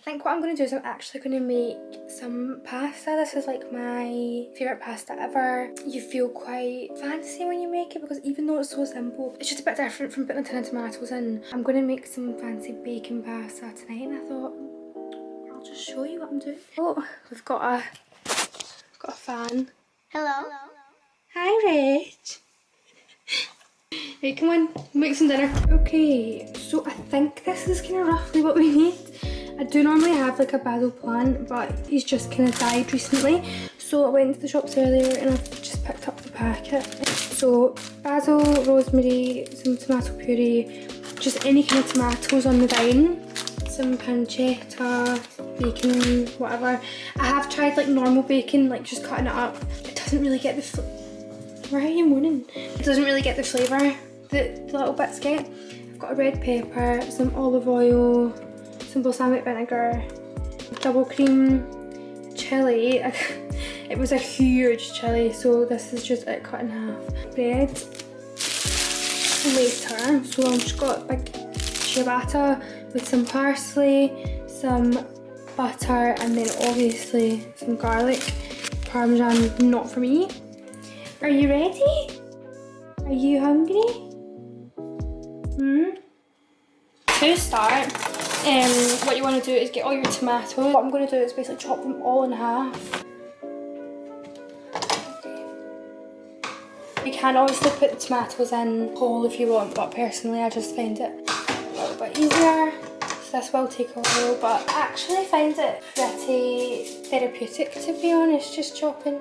think what I'm going to do is I'm actually going to make some pasta. This is like my favourite pasta ever. You feel quite fancy when you make it because even though it's so simple, it's just a bit different from putting a tin of tomatoes in. I'm going to make some fancy bacon pasta tonight and I thought I'll just show you what I'm doing. Oh, we've got a fan. Hello. Hi, Rich. Right, come on, make some dinner. Okay, so I think this is kind of roughly what we need. I do normally have like a basil plant, but he's just kind of died recently. So I went to the shops earlier and I've just picked up the packet. So basil, rosemary, some tomato puree, just any kind of tomatoes on the vine. Some pancetta, bacon, whatever. I have tried like normal bacon, like just cutting it up. It doesn't really get the why are you moaning? It doesn't really get the flavour that the little bits get. I've got a red pepper, some olive oil, some balsamic vinegar, double cream, chilli. It was a huge chilli, so this is just it cut in half. Bread later, so I've just got a big ciabatta with some parsley, some butter, and then obviously some garlic. Parmesan, not for me. Are you ready? Are you hungry? To start, what you want to do is get all your tomatoes. What I'm going to do is basically chop them all in half. You can obviously put the tomatoes in whole if you want, but personally I just find it a little bit easier. So this will take a while, but I actually find it pretty therapeutic, to be honest, just chopping.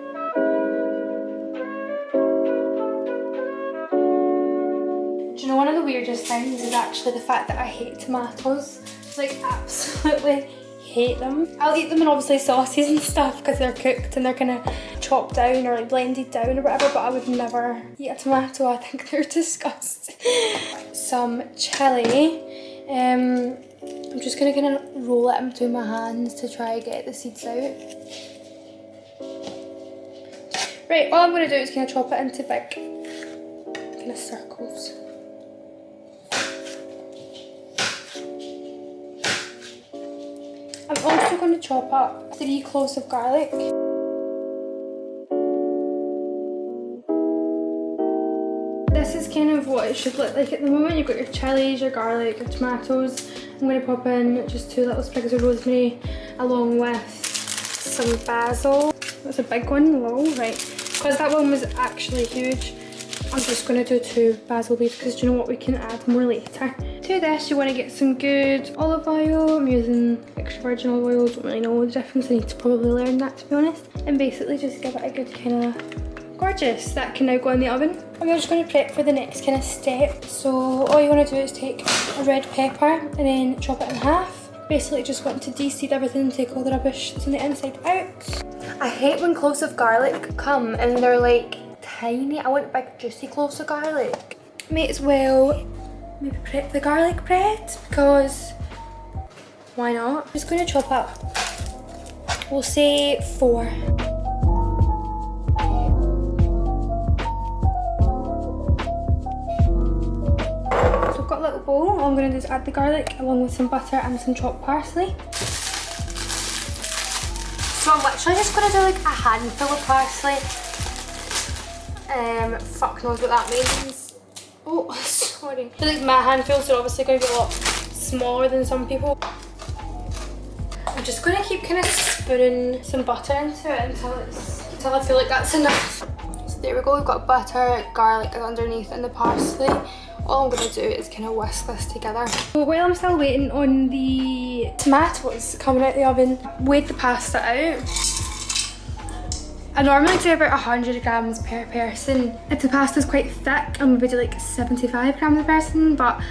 Do you know one of the weirdest things is actually the fact that I hate tomatoes. Like absolutely hate them. I'll eat them in obviously sauces and stuff because they're cooked and they're kind of chopped down or like blended down or whatever, but I would never eat a tomato. I think they're disgusting. Some chilli. I'm just gonna kind of roll it in between my hands to try and get the seeds out. Right, all I'm gonna do is kind of chop it into big kind of circles. I'm also going to chop up 3 cloves of garlic. This is kind of what it should look like at the moment. You've got your chilies, your garlic, your tomatoes. I'm going to pop in just 2 little sprigs of rosemary along with some basil. That's a big one, whoa, right. Because that one was actually huge, I'm just going to do 2 basil leaves because do you know what, we can add more later. To this you want to get some good olive oil. I'm using extra virgin olive oil, don't really know the difference, I need to probably learn that to be honest. And basically just give it a good kind of gorgeous. That can now go in the oven. And we're just going to prep for the next kind of step. So all you want to do is take a red pepper and then chop it in half. Basically just want to de-seed everything and take all the rubbish that's on the inside out. I hate when cloves of garlic come and they're like tiny. I want big juicy cloves of garlic. May as well maybe prep the garlic bread because why not? I'm just going to chop up, we'll say 4. So I've got a little bowl. All I'm going to do is add the garlic along with some butter and some chopped parsley. So I'm literally just going to do like a handful of parsley. Fuck knows what that means. Oh, sorry. I feel like my handfuls are obviously going to be a lot smaller than some people. I'm just going to keep kind of spooning some butter into it until I feel like that's enough. So there we go, we've got butter, garlic underneath and the parsley. All I'm going to do is kind of whisk this together. So while I'm still waiting on the tomatoes coming out the oven, weighed the pasta out. I normally do about 100 grams per person. If the pasta's quite thick, I'm maybe do like 75 grams per person, but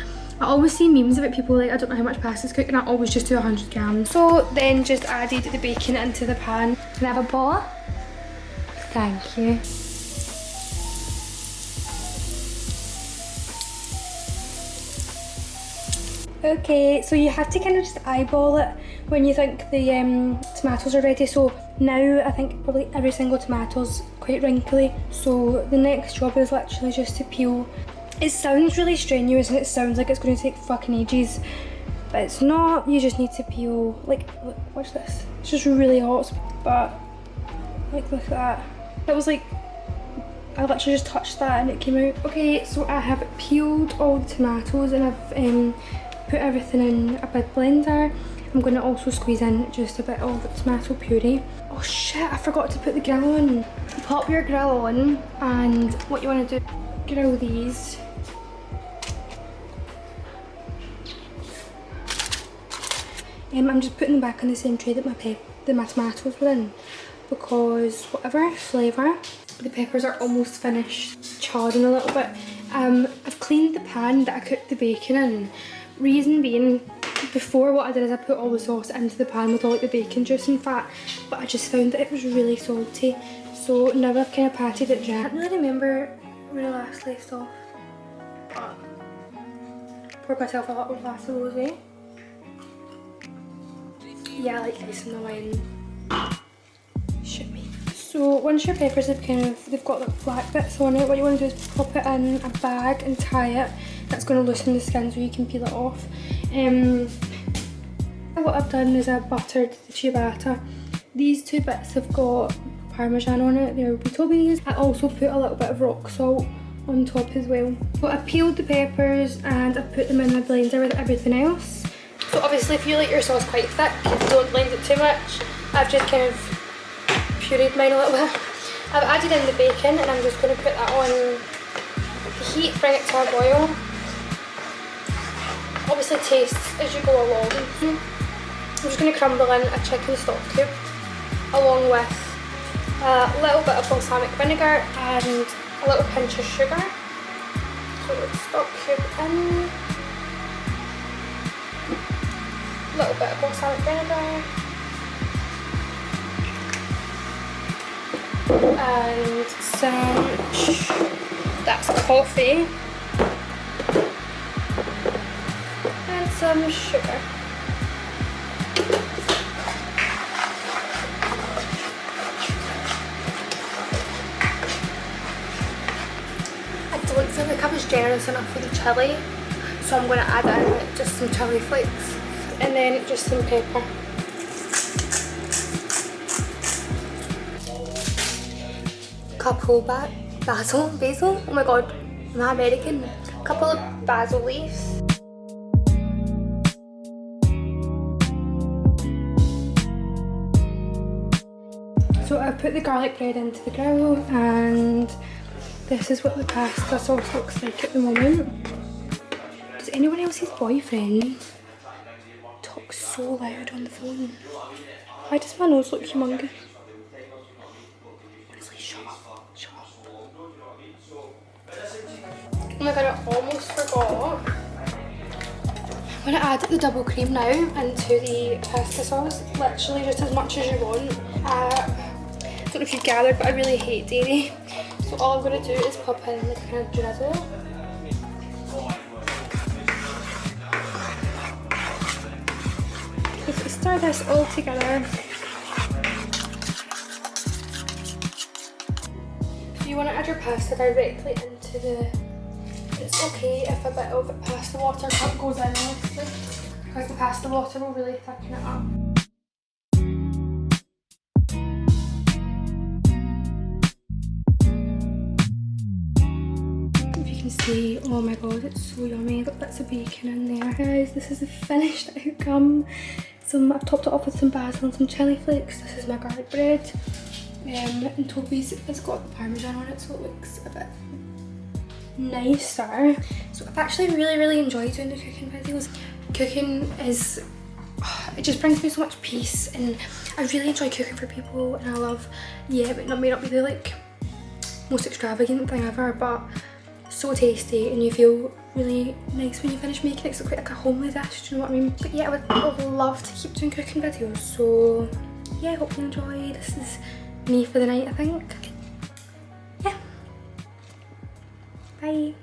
I always see memes of it, people like, I don't know how much pasta's cooked, and I always just do 100 grams. So then just added the bacon into the pan. Can I have a ball? Thank you. Okay, so you have to kind of just eyeball it when you think the tomatoes are ready. So now I think probably every single tomato's quite wrinkly. So the next job is literally just to peel. It sounds really strenuous and it sounds like it's going to take fucking ages, but it's not. You just need to peel, like, look, watch this. It's just really hot, but like, look at that. That was like, I literally just touched that and it came out. Okay, so I have peeled all the tomatoes and I've put everything in a big blender. I'm going to also squeeze in just a bit of tomato puree. Oh shit, I forgot to put the grill on. Pop your grill on, and what you want to do, grill these. I'm just putting them back in the same tray that my tomatoes were in, because whatever flavour, the peppers are almost finished charring a little bit. I've cleaned the pan that I cooked the bacon in. Reason being, before what I did is I put all the sauce into the pan with all like the bacon juice and fat, but I just found that it was really salty. So now I've kind of patted it dry. I can't really remember where the last sliced off, but poured myself a little glass of rosé. Yeah, I like ice in the wine. Shit me. So once your peppers have they've got like black bits on it, what you want to do is pop it in a bag and tie it. That's going to loosen the skin so you can peel it off. What I've done is I've buttered the ciabatta. These two bits have got parmesan on it, they're Toby's. I also put a little bit of rock salt on top as well. So I peeled the peppers and I put them in the blender with everything else. So obviously if you like your sauce quite thick, don't blend it too much. I've just kind of pureed mine a little bit. I've added in the bacon and I'm just going to put that on the heat, bring it to a boil. Obviously taste as you go along. I'm just going to crumble in a chicken stock cube along with a little bit of balsamic vinegar and a little pinch of sugar. So the stock cube in, a little bit of balsamic vinegar and some, that's coffee, and some sugar. I don't feel like I was generous enough with the chilli, so I'm going to add in just some chilli flakes and then just some pepper. Couple basil, oh my god, am I American? Couple of basil leaves. So I've put the garlic bread into the grill and this is what the pasta sauce looks like at the moment. Does anyone else's boyfriend talk so loud on the phone? Why does my nose look humongous? Honestly, shut up, shut up. Oh my god, I almost forgot. I'm going to add the double cream now into the pasta sauce, literally just as much as you want. I don't know if you've gathered, but I really hate dairy. So all I'm going to do is pop in like a kind of drizzle. Let's stir this all together. So you want to add your pasta directly into the... It's okay if a bit of pasta water goes in, honestly, because the pasta water will really thicken it up. If you can see, oh my god, it's so yummy. Look, that's a bacon in there. Guys, this is the finished outcome. I've topped it off with some basil and some chilli flakes. This is my garlic bread. And Toby's has got the parmesan on it, so it looks a bit nicer. So I've actually really enjoyed doing the cooking videos. Cooking is, it just brings me so much peace, and I really enjoy cooking for people, and I love, yeah, but it may not be the like most extravagant thing ever, but so tasty, and you feel really nice when you finish making it. It's quite like a homely dish, do you know what I mean? But yeah, I would love to keep doing cooking videos, so yeah, I hope you enjoy. This is me for the night, I think. Yeah. Bye.